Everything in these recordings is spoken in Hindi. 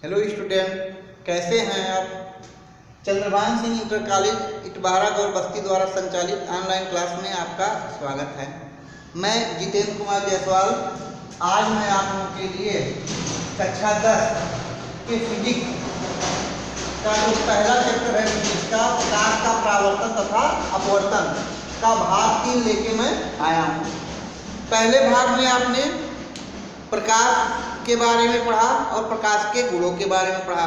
हेलो स्टूडेंट, कैसे हैं आप। चंद्रभान सिंह इंटर कॉलेज इटबारा गौर बस्ती द्वारा संचालित ऑनलाइन क्लास में आपका स्वागत है। मैं जितेंद्र कुमार जायसवाल। आज मैं आप लोगों के लिए कक्षा 10 के फिजिक्स का जो पहला चैप्टर है फिजिक्स का, प्रकाश का परावर्तन तथा अपवर्तन का भाग 3 लेके मैं आया हूँ। पहले भाग में आपने प्रकाश के बारे में पढ़ा और प्रकाश के गुणों के बारे में पढ़ा।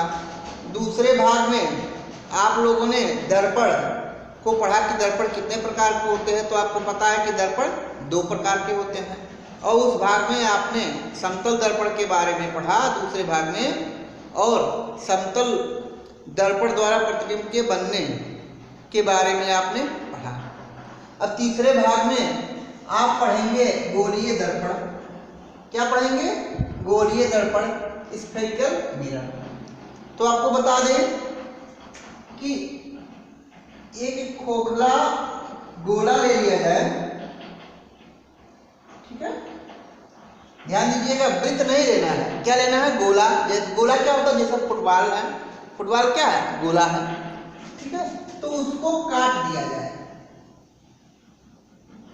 दूसरे भाग में आप लोगों ने दर्पण को पढ़ा कि दर्पण कितने प्रकार के होते हैं। तो आपको पता है कि दर्पण 2 प्रकार के होते हैं। और उस भाग में आपने समतल दर्पण के बारे में पढ़ा दूसरे भाग में, और समतल दर्पण द्वारा प्रतिबिंब के बनने के बारे में आपने पढ़ा। अब तीसरे भाग में आप पढ़ेंगे गोलीय दर्पण। क्या पढ़ेंगे? गोलीय दर्पण, स्फेरिकल मिरर। तो आपको बता दें कि एक खोखला गोला ले लिया जाए, ठीक है। ध्यान दीजिएगा, वृत्त नहीं लेना है। क्या लेना है? गोला। गोला क्या होता है? जैसे फुटबॉल है, फुटबॉल क्या है? गोला है, ठीक है। तो उसको काट दिया जाए,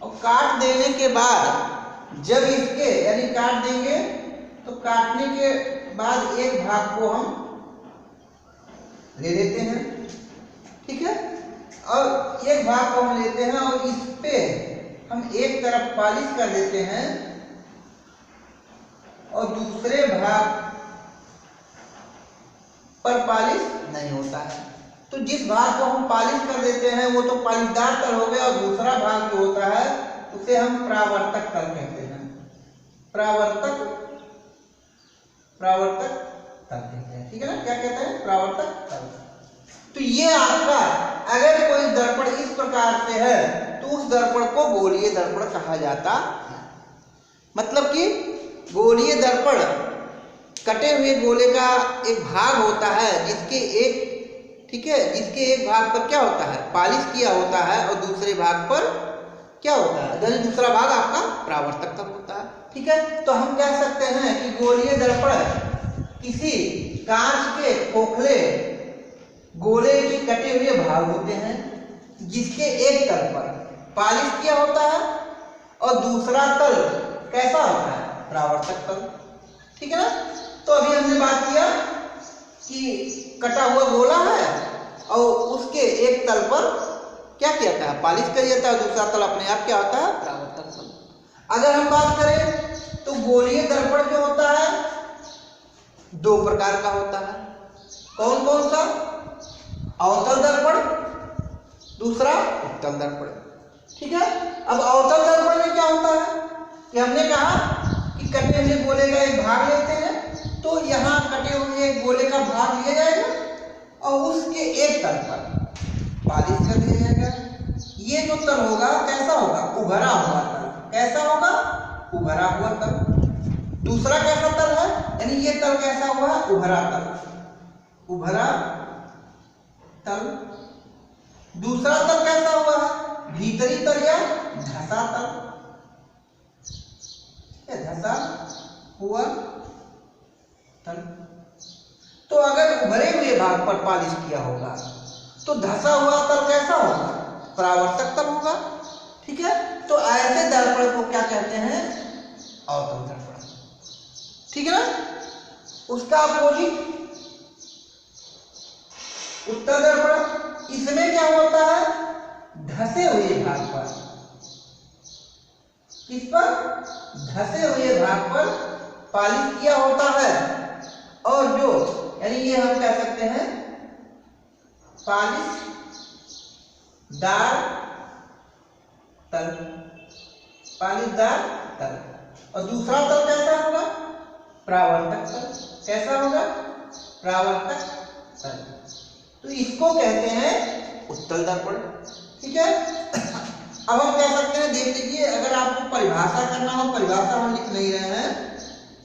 और काट देने के बाद जब इसके यानी काट देंगे तो काटने के बाद एक भाग को हम ले लेते हैं, ठीक है। और एक भाग को हम लेते हैं और इस पे हम एक तरफ पॉलिश कर देते हैं, और दूसरे भाग पर पॉलिश नहीं होता है। तो जिस भाग को हम पॉलिश कर देते हैं वो तो पॉलिशदार तल हो गया, और दूसरा भाग जो होता है उसे हम परावर्तक तल कहते हैं। परावर्तक तल कहते हैं, ठीक है ना। क्या कहते हैं? परावर्तक तल। तो ये आपका अगर कोई दर्पण इस प्रकार से है तो उस दर्पण को गोलीय दर्पण कहा जाता है। मतलब कि गोलीय दर्पण कटे हुए गोले का एक भाग होता है जिसके एक, ठीक है, जिसके एक भाग पर क्या होता है? पॉलिश किया होता है, और दूसरे भाग पर क्या होता है? यानी दूसरा भाग आपका परावर्तक तल होता है, ठीक है। तो हम कह सकते हैं कि गोलीय दर्पण किसी कांच के खोखले गोले के कटे हुए भाग होते हैं जिसके एक तल पर पॉलिश किया होता है, और दूसरा तल कैसा होता है? परावर्तक तल, ठीक है ना। तो अभी हमने बात किया कि कटा हुआ गोला है और उसके एक तल पर क्या किया जाता है? पॉलिश कर जाता है, दूसरा तल अपने आप क्या होता है? परावर्तक तल। अगर हम बात करें तो गोलीय दर्पण जो होता है 2 प्रकार का होता है। कौन कौन सा? अवतल दर्पण, दूसरा उत्तल दर्पण, ठीक है। अब अवतल दर्पण में क्या होता है कि हमने कहा कि कटे हुए गोले का एक भाग लेते हैं, तो यहाँ कटे हुए गोले का भाग लिया जाएगा और उसके एक तल पर पॉलिश कर दिया जाएगा। ये जो तल होगा कैसा होगा? उभरा हुआ तल। कैसा होगा? उभरा हुआ तल। दूसरा कैसा तल है? यानी ये तल कैसा हुआ? उभरा तल। उभरा तल। दूसरा तल कैसा हुआ है? भीतरी तल या धंसा तल। धंसा हुआ तल। तो अगर उभरे हुए भाग पर पॉलिश किया होगा तो धंसा हुआ तल कैसा होगा? परावर्तक तल होगा, ठीक है। तो ऐसे दर्पण को क्या कहते हैं? अवतल दर्पण, ठीक है ना। उसका अपोजिट उत्तल दर्पण। इसमें क्या होता है? धंसे हुए भाग पर, किस पर? धंसे हुए भाग पर पॉलिश किया होता है, और जो यानी ये हम कह सकते हैं पॉलिश दार तल। पॉलिशदार तल। और दूसरा तल कैसा होगा? परावर्तक तल। कैसा होगा? परावर्तक तल। तो इसको कहते हैं उत्तल दर्पण, ठीक है। अब हम कह सकते हैं, देख लीजिए, अगर आपको परिभाषा करना हो, परिभाषा हम लिख नहीं रहे हैं,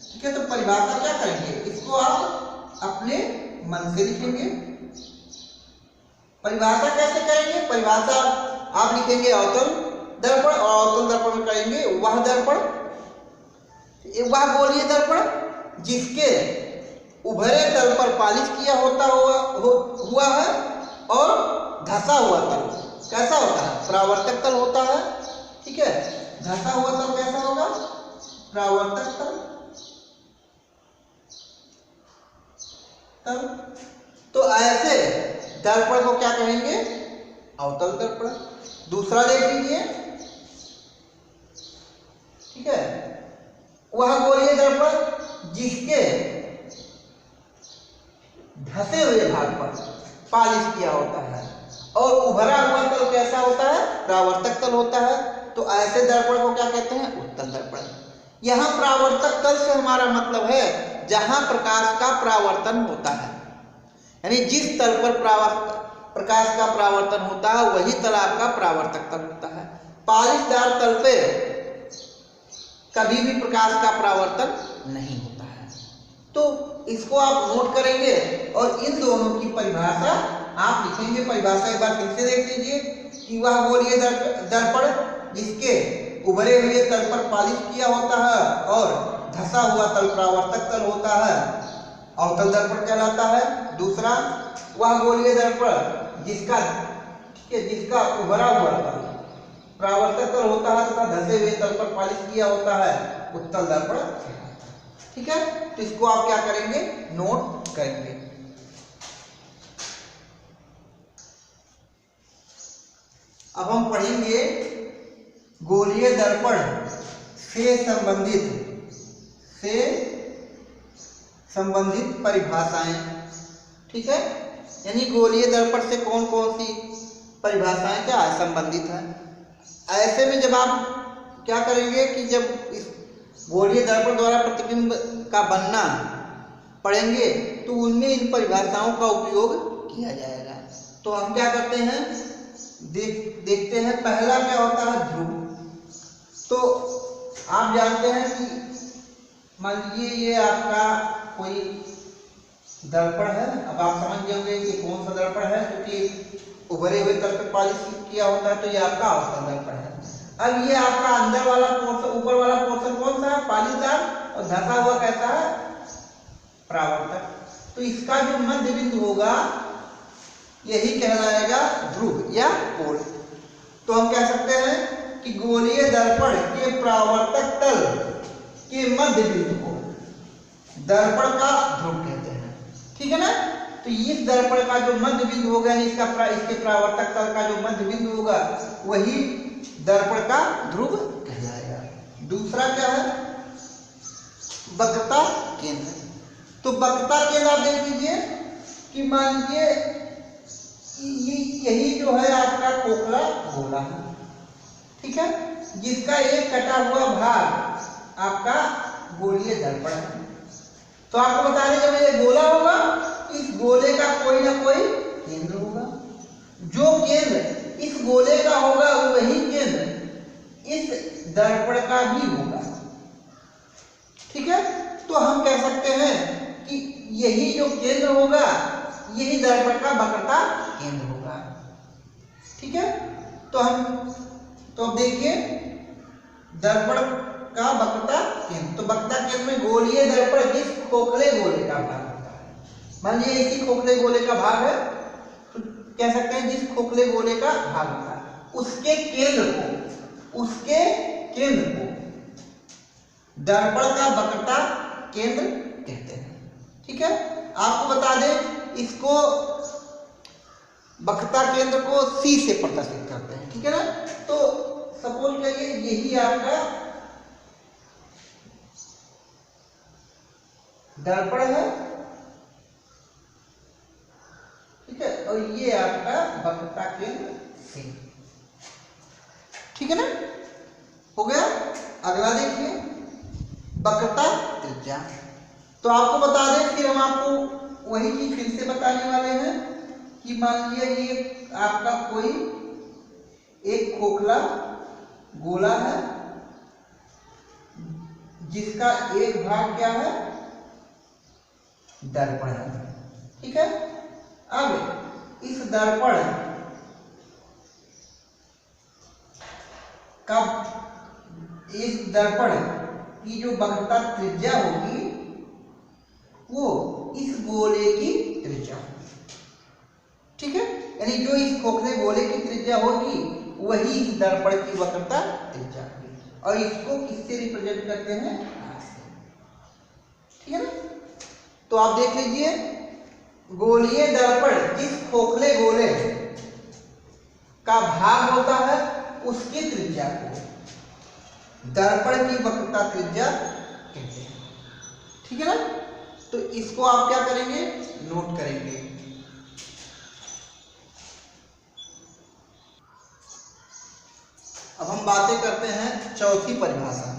ठीक है। तो परिभाषा क्या करेंगे? इसको आप अपने मन से लिखेंगे। परिभाषा कैसे करेंगे? परिभाषा आप लिखेंगे अवतल दर्पण, और अवतल दर्पण में करेंगे वह दर्पण, वह गोलीय दर्पण जिसके उभरे तल पर पालिश किया हुआ है और धंसा हुआ तल कैसा होता है? परावर्तक तल होता है। ठीक है, धंसा हुआ तल कैसा होगा? परावर्तक तल। तो ऐसे दर्पण को क्या कहेंगे? अवतल दर्पण। दूसरा देख लीजिए। ठीक है, वह गोलीय दर्पण जिसके धंसे हुए भाग पर पालिश किया होता है और उभरा हुआ तल कैसा होता है? परावर्तक तल होता है। तो ऐसे दर्पण को क्या कहते हैं? उत्तल दर्पण। यहाँ परावर्तक तल से हमारा मतलब है जहां प्रकाश का परावर्तन होता है, यानी जिस तल पर प्रकाश का परावर्तन होता है वही तल आपका परावर्तक तल होता है। पालिशदार तल पे कभी भी प्रकाश का परावर्तन नहीं होता है। तो इसको आप नोट करेंगे और इन दोनों की परिभाषा आप लिखेंगे। परिभाषा एक बार फिर से देख लीजिए कि वह गोलीय दर्पण जिसके उभरे हुए तल पर पालिश किया होता है और धंसा हुआ तल परावर्तक तल होता है, अवतल दर्पण कहलाता है। दूसरा, वह गोलीय दर्पण जिसका उभरा हुआ तल परावर्तक तल होता है तथा धंसे हुए तल पर पालिश किया होता है, उत्तल दर्पण। ठीक है, तो इसको आप क्या करेंगे? नोट करेंगे। अब हम पढ़ेंगे गोलीय दर्पण से संबंधित परिभाषाएं। ठीक है, यानी गोलीय दर्पण से कौन कौन सी परिभाषाएं क्या है? संबंधित है। ऐसे में जब आप क्या करेंगे कि जब इस गोलीय दर्पण द्वारा प्रतिबिंब का बनना पढ़ेंगे तो उनमें इन परिभाषाओं का उपयोग किया जाएगा। तो हम क्या करते हैं, देखते हैं। पहला क्या होता है? ध्रुव। तो आप जानते हैं कि मान लीजिए ये आपका कोई दर्पण है। अब आप समझ जाओगे कि कौन सा दर्पण है, क्योंकि उभरे हुए तल पर पालिश किया होता है तो ये आपका अवतल दर्पण है। अब ये आपका अंदर वाला पोर्शन, ऊपर वाला पोर्शन कौन सा है? पालिशदार, और धंसा हुआ कैसा है? परावर्तक। तो इसका जो मध्य बिंदु होगा यही कहलाएगा ध्रुव या पोल। तो हम कह सकते हैं कि गोलीय दर्पण के परावर्तक तल के मध्य बिंदु को दर्पण का ध्रुव कहते हैं। ठीक है ना? तो इस दर्पण का जो मध्य बिंदु होगा, इसके परावर्तक तल का जो मध्य बिंदु होगा वही दर्पण का ध्रुव कहलाएगा। दूसरा क्या है? वक्रता केंद्र। तो वक्रता केंद्र आप देख लीजिए कि मान लीजिए यही जो है आपका खोखला गोला है। ठीक है, जिसका एक कटा हुआ भाग आपका गोलीय दर्पण है। तो आपको बता दें जब ये गोला होगा इस गोले का कोई ना कोई केंद्र होगा। जो केंद्र इस गोले का होगा वही केंद्र इस दर्पण का भी होगा। ठीक है, तो हम कह सकते हैं कि यही जो केंद्र होगा यही दर्पण का वक्रता केंद्र होगा। ठीक है, तो अब देखिए दर्पण का वक्रता केंद्र। तो वक्रता केंद्र में गोलीय दर्पण जिस खोखले गोले का भाग होता है, मान लीजिए इसी खोखले गोले का भाग है, तो कह सकते हैं जिस खोखले गोले का भाग होता है उसके केंद्र को दर्पण का वक्रता केंद्र कहते हैं। ठीक है, आपको बता दें इसको वक्रता केंद्र को C से प्रदर्शित करते हैं। ठीक है ना? तो सपोज करिए यही आपका दर्पण है। ठीक है, और ये आपका वक्रता केंद्र C। ठीक है ना? हो गया। अगला देखिए वक्रता त्रिज्या। तो आपको बता दें फिर हम आपको वही चीज फिर से बताने वाले हैं कि मान लीजिए ये आपका कोई एक खोखला गोला है जिसका एक भाग क्या है? दर्पण है। ठीक है, अब इस दर्पण का की जो वक्रता त्रिज्या होगी वो इस गोले की त्रिज्या होगी। ठीक है, यानी जो इस खोखले गोले की त्रिज्या होगी वही इस दर्पण की वक्रता त्रिज्या होगी। और इसको किससे रिप्रेजेंट करते हैं? R से। ठीक है ना? तो आप देख लीजिए, गोलीय दर्पण जिस खोखले गोले का भाग होता है उसकी त्रिज्या को दर्पण की वक्रता त्रिज्या कहते हैं। ठीक है ना? तो इसको आप क्या करेंगे? नोट करेंगे। अब हम बातें करते हैं चौथी परिभाषा।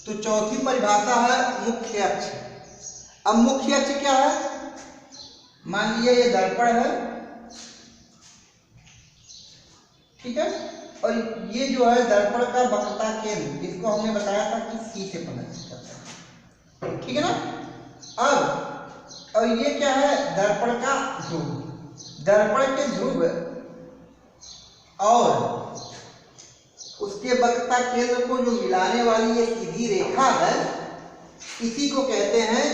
तो चौथी परिभाषा है मुख्य अक्ष। अब मुख्य अक्ष क्या है? मान लीजिए ये दर्पण है, ठीक है, और ये जो है दर्पण का वक्रता केंद्र, जिसको हमने बताया था कि C से प्रदर्शित करता है। ठीक है ना? अब और ये क्या है? दर्पण का ध्रुव। दर्पण के ध्रुव और उसके वक्रता केंद्र को जो मिलाने वाली ये सीधी रेखा है, इसी को कहते हैं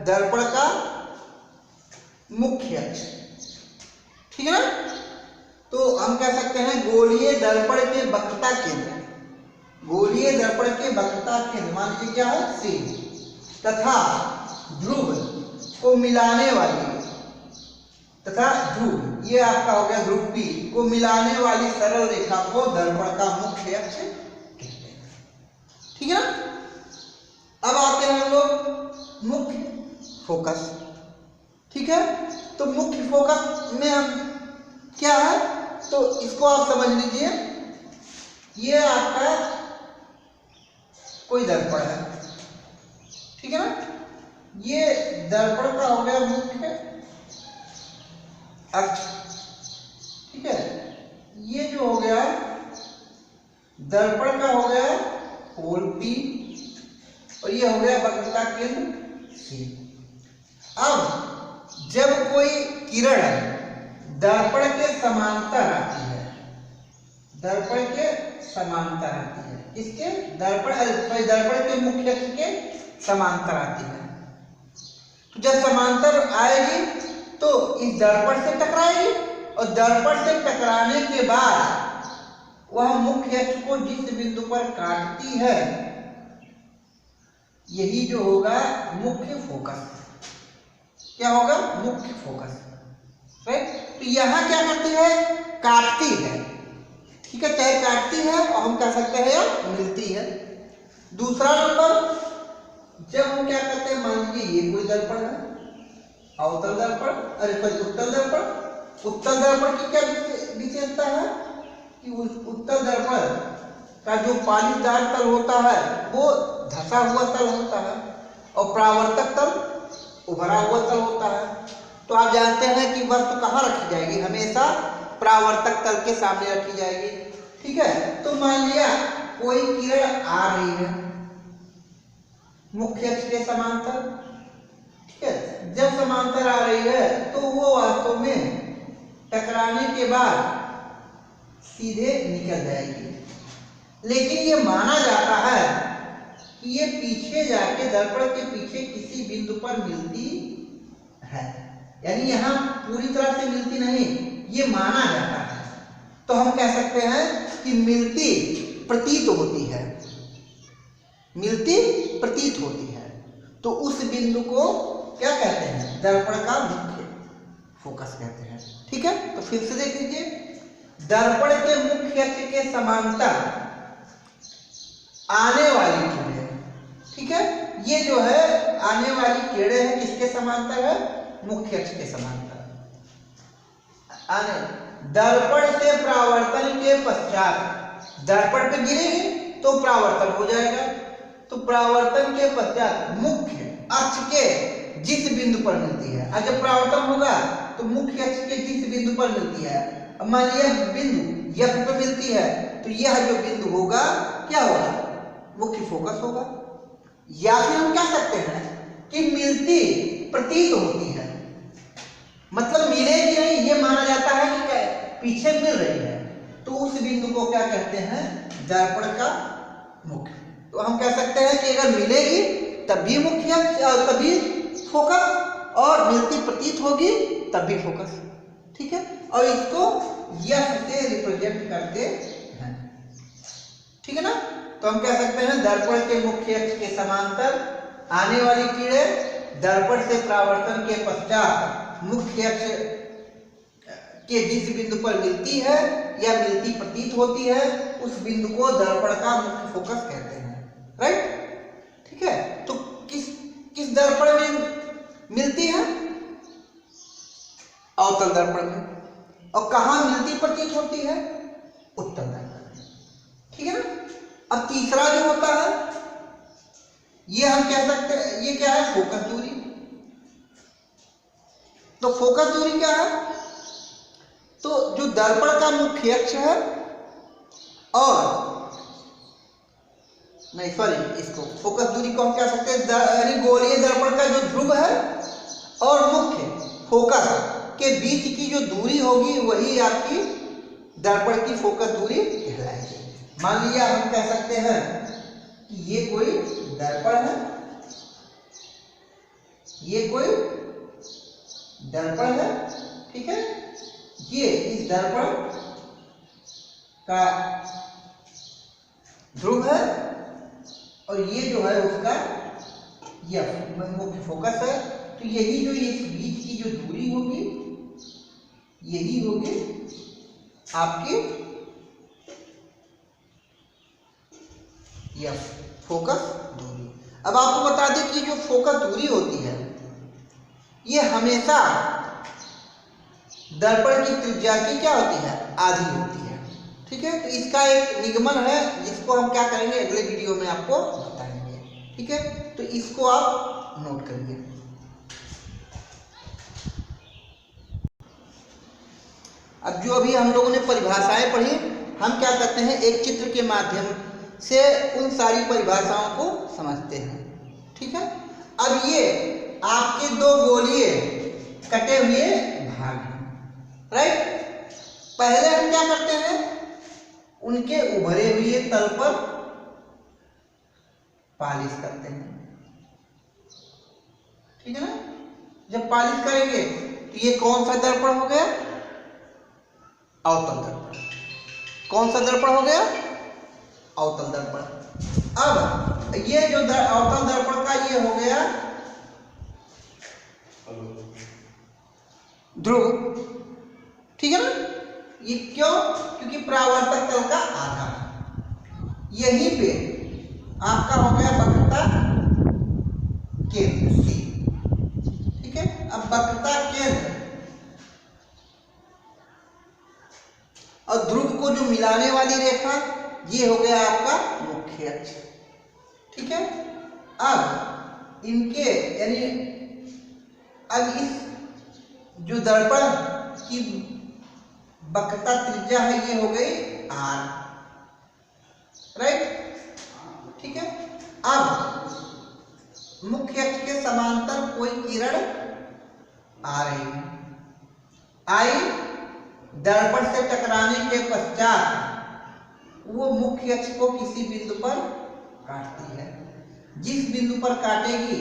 दर्पण का मुख्य अक्ष। ठीक है ना? तो हम कह सकते हैं गोलीय दर्पण के वक्रता केंद्र, गोलीय दर्पण के वक्रता केंद्र मान लीजिए क्या है? C, तथा ध्रुव को मिलाने वाली, तथा ध्रुव ये आपका हो गया ध्रुव P को मिलाने वाली सरल रेखा को दर्पण का मुख्य अक्ष कहते हैं। ठीक है ना? अब आते हैं हम लोग मुख्य फोकस। ठीक है, तो मुख्य फोकस में हम क्या है? तो इसको आप समझ लीजिए, ये आपका कोई दर्पण है। ठीक है ना? ये दर्पण का हो गया मुख्य अक्ष। ठीक है, ये जो हो गया दर्पण का हो गया पोल P और ये हो गया वक्रता केंद्र C। अब जब कोई किरण दर्पण के समांतर आती है, दर्पण के समांतर आती है, इसके दर्पण के मुख्य अक्ष के समांतर आती है, तो जब समांतर आएगी तो इस दर्पण से टकराएगी और दर्पण से टकराने के बाद वह मुख्य अक्ष को जिस बिंदु पर काटती है यही जो होगा मुख्य फोकस। क्या होगा? मुख्य फोकस। राइट? तो यहां क्या करती है? काटती है। ठीक है, चाहे काटती है और हम कह सकते हैं या मिलती है। दूसरा नंबर, जब हम क्या करते हैं, मान लीजिए ये कोई दर्पण है, अवतल दर्पण, उत्तल दर्पण। उत्तल दर्पण की क्या विशेषता है कि उत्तल दर्पण का जो पालीदार तल होता है वो धसा हुआ तल होता है और परावर्तक तल उभरा हुआ तल होता है। तो आप जानते हैं कि वस्तु कहाँ रखी जाएगी? हमेशा परावर्तक तल के सामने रखी जाएगी। ठीक है, तो मान लिया कोई किरण आ रही है मुख्य अक्ष के समांतर। ठीक है, जब समांतर आ रही है तो वो वास्तव में टकराने के बाद सीधे निकल जाएगी, लेकिन ये माना जाता है कि ये पीछे जाके दर्पण के पीछे किसी बिंदु पर मिलती है, यानी यहाँ पूरी तरह से मिलती नहीं, ये माना जाता है। तो हम कह सकते हैं कि मिलती प्रतीत होती है, मिलती प्रतीत होती है। तो उस बिंदु को क्या कहते हैं? दर्पण का मुख्य फोकस कहते हैं। ठीक है, तो फिर से देख लीजिए, दर्पण के मुख्य अक्ष के समांतर आने वाली किरणें। ठीक है, ये जो है आने वाली किरणें हैं, किसके समांतर है? मुख्य अक्ष के समांतर आने। दर्पण से परावर्तन के पश्चात दर्पण पे गिरेगी तो परावर्तन हो जाएगा, तो परावर्तन के पश्चात मुख्य अक्ष के जिस बिंदु पर मिलती है, अगर परावर्तन होगा तो मुख्य अक्ष के जिस बिंदु पर मिलती है, अब मान लिया बिंदु F पे मिलती है, तो यह जो बिंदु होगा क्या होगा? मुख्य फोकस होगा। या फिर हम कह सकते हैं कि मिलती प्रतीत होती है, मतलब मिलेगी नहीं, ये माना जाता है कि पीछे मिल रही है, तो उस बिंदु को क्या कहते हैं? दर्पण का मुख्य। तो हम कह सकते हैं कि अगर मिलेगी तभी मुख्य अक्ष और तभी फोकस, और मिलती प्रतीत होगी तब भी फोकस। ठीक है, और इसको यश से रिप्रेजेंट करते हैं। ठीक है ना, तो हम कह सकते हैं दर्पण के मुख्य अक्ष के समांतर आने वाली किरणें दर्पण से परावर्तन के पश्चात मुख्य अक्ष के जिस बिंदु पर मिलती है या मिलती प्रतीत होती है उस बिंदु को दर्पण का मुख्य फोकस कहते हैं। राइट, ठीक है। तो किस दर्पण में मिलती है? अवतल दर्पण में। और कहां मिलती प्रतीत होती है? उत्तल दर्पण में। ठीक है ना। अब तीसरा जो होता है ये हम कह सकते हैं, ये क्या है? फोकस दूरी। तो फोकस दूरी क्या है? तो जो दर्पण का मुख्य अक्ष है और नहीं सॉरी, इसको फोकस दूरी को हम क्या सकते हैं, यानी गोलीय दर्पण का जो ध्रुव है और मुख्य फोकस के बीच की जो दूरी होगी वही आपकी दर्पण की फोकस दूरी कहलाएगी। मान लिया हम कह सकते हैं कि ये कोई दर्पण है, ये कोई दर्पण है। ठीक है, ये इस दर्पण का ध्रुव है और ये जो है उसका यह मुख्य फोकस है। तो यही जो इस बीच की जो दूरी होगी यही होगी आपकी यह फोकस दूरी। अब आपको बता दें कि जो फोकस दूरी होती है ये हमेशा दर्पण की त्रिज्या की क्या होती है? आधी होती है। ठीक है, तो इसका एक निगमन है जिसको हम क्या करेंगे अगले वीडियो में आपको बताएंगे। ठीक है, तो इसको आप नोट करिए। अब जो अभी हम लोगों ने परिभाषाएं पढ़ी, हम क्या करते हैं एक चित्र के माध्यम से उन सारी परिभाषाओं को समझते हैं। ठीक है, अब ये आपके दो गोलीय कटे हुए भाग हैं। राइट, पहले हम क्या करते हैं उनके उभरे हुए तल पर पालिश करते हैं। ठीक है ना, जब पालिश करेंगे तो ये कौन सा दर्पण हो गया? अवतल दर्पण। कौन सा दर्पण हो गया? अवतल दर्पण। अब ये जो अवतल दर्पण का ये हो गया ध्रुव। ठीक है ना, ये क्यों? क्योंकि परावर्तक तल का आधार यहीं पे आपका हो गया वक्रता केंद्र C। ठीक है, अब वक्रता केंद्र और ध्रुव को जो मिलाने वाली रेखा ये हो गया आपका मुख्य अक्ष। ठीक है, अब इनके यानी अब इस जो दर्पण की वक्रता त्रिज्या है ये हो गई R। राइट, ठीक है। अब मुख्य अक्ष के समांतर कोई किरण आ रही है, आई दर्पण से टकराने के पश्चात वो मुख्य अक्ष को किसी बिंदु पर काटती है। जिस बिंदु पर काटेगी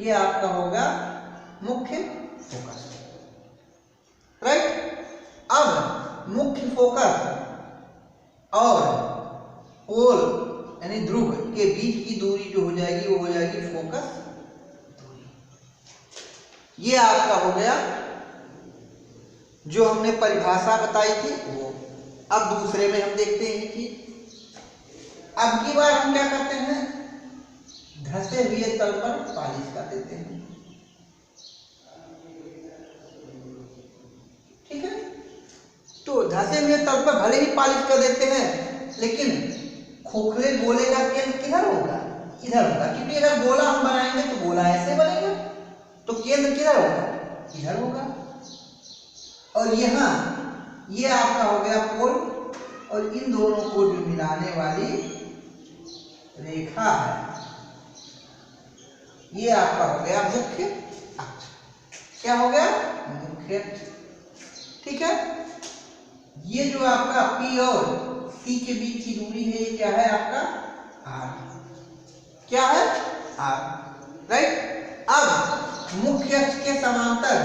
ये आपका होगा मुख्य फोकस। राइट, अब मुख्य फोकस और पोल यानी ध्रुव के बीच की दूरी जो हो जाएगी वो हो जाएगी फोकस दूरी। ये आपका हो गया जो हमने परिभाषा बताई थी वो। अब दूसरे में हम देखते हैं कि अब की बार हम क्या करते हैं धंसे हुए तल पर पालिश कर देते हैं। ठीक है, तो धंसे हुए तल पर भले ही पालिश कर देते हैं लेकिन खोखले गोले का केंद्र किधर होगा? इधर होगा, क्योंकि अगर गोला हम बनाएंगे तो गोला ऐसे बनेगा, तो केंद्र किधर होगा? इधर होगा। और यहाँ ये आपका हो गया पोल और इन दोनों को जो मिलाने वाली रेखा है ये आपका हो गया मुख्य अक्ष। क्या हो गया? मुख्य अक्ष। ठीक है, ये जो आपका P और C के बीच की दूरी है ये क्या है आपका R। क्या है? R। राइट, अब मुख्य अक्ष के समांतर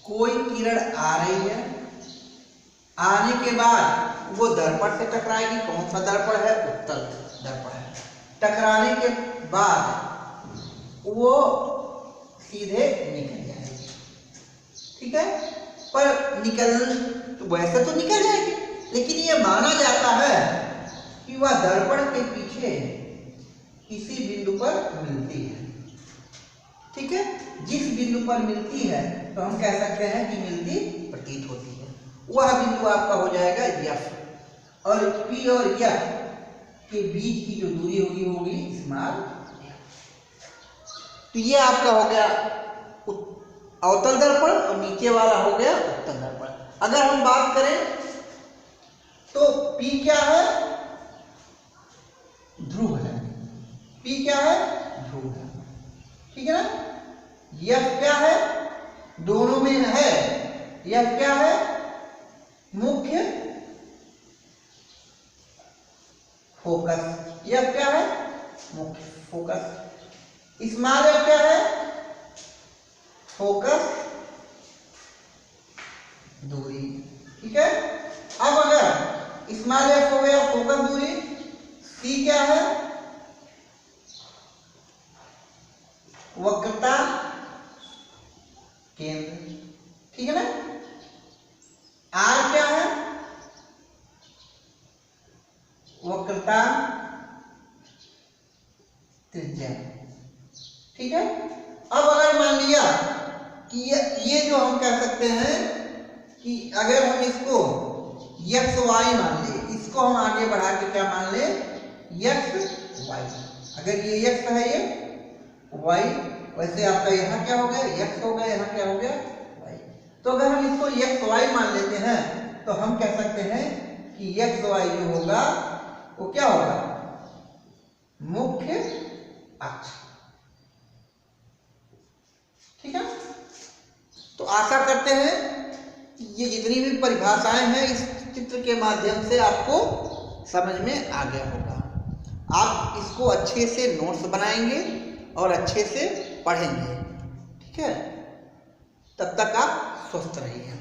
कोई किरण आ रही है, आने के बाद वो दर्पण से टकराएगी। कौन सा दर्पण है? उत्तल दर्पण है। टकराने के बाद वो सीधे निकल जाएगी, ठीक है। पर तो वैसे तो निकल जाएगी, लेकिन ये माना जाता है कि वह दर्पण के पीछे किसी बिंदु पर मिलती है, ठीक है। जिस बिंदु पर मिलती है तो हम कह सकते हैं कि मिलती प्रतीत होती है। वह बिंदु आपका हो जाएगा F, और P और F के बीच की जो दूरी होगी स्मॉल। तो ये आपका हो गया अवतल दर्पण, और नीचे वाला हो गया उत्तल दर्पण। अगर हम बात करें तो P क्या है? ध्रुव है। P क्या है? ध्रुव है, ठीक है ना। F क्या है? दोनों में है। F क्या है? मुख्य फोकस। F क्या है? मुख्य फोकस। स्मॉल f क्या है? फोकस दूरी, ठीक है। अब अगर स्मॉल f हो गया फोकस दूरी, C क्या है? वक्रता केंद्र, ठीक है ना। R क्या है? वक्रता त्रिज्या, ठीक है। अब अगर मान लिया कि ये जो हम कह सकते हैं कि अगर हम इसको x y मान ले, इसको हम आगे बढ़ा के क्या मान ले? x y। अगर ये x है, ये y, वैसे आपका यहाँ क्या हो गया? x हो गया, यहाँ क्या हो गया? y। तो अगर हम इसको x y मान लेते हैं तो हम कह सकते हैं कि x y जो होगा वो क्या होगा? मुख्य अक्ष, ठीक है। तो आशा करते हैं कि ये जितनी भी परिभाषाएं हैं इस चित्र के माध्यम से आपको समझ में आ गया होगा। आप इसको अच्छे से नोट्स बनाएंगे और अच्छे से पढ़ेंगे, ठीक है। तब तक आप स्वस्थ रहिए।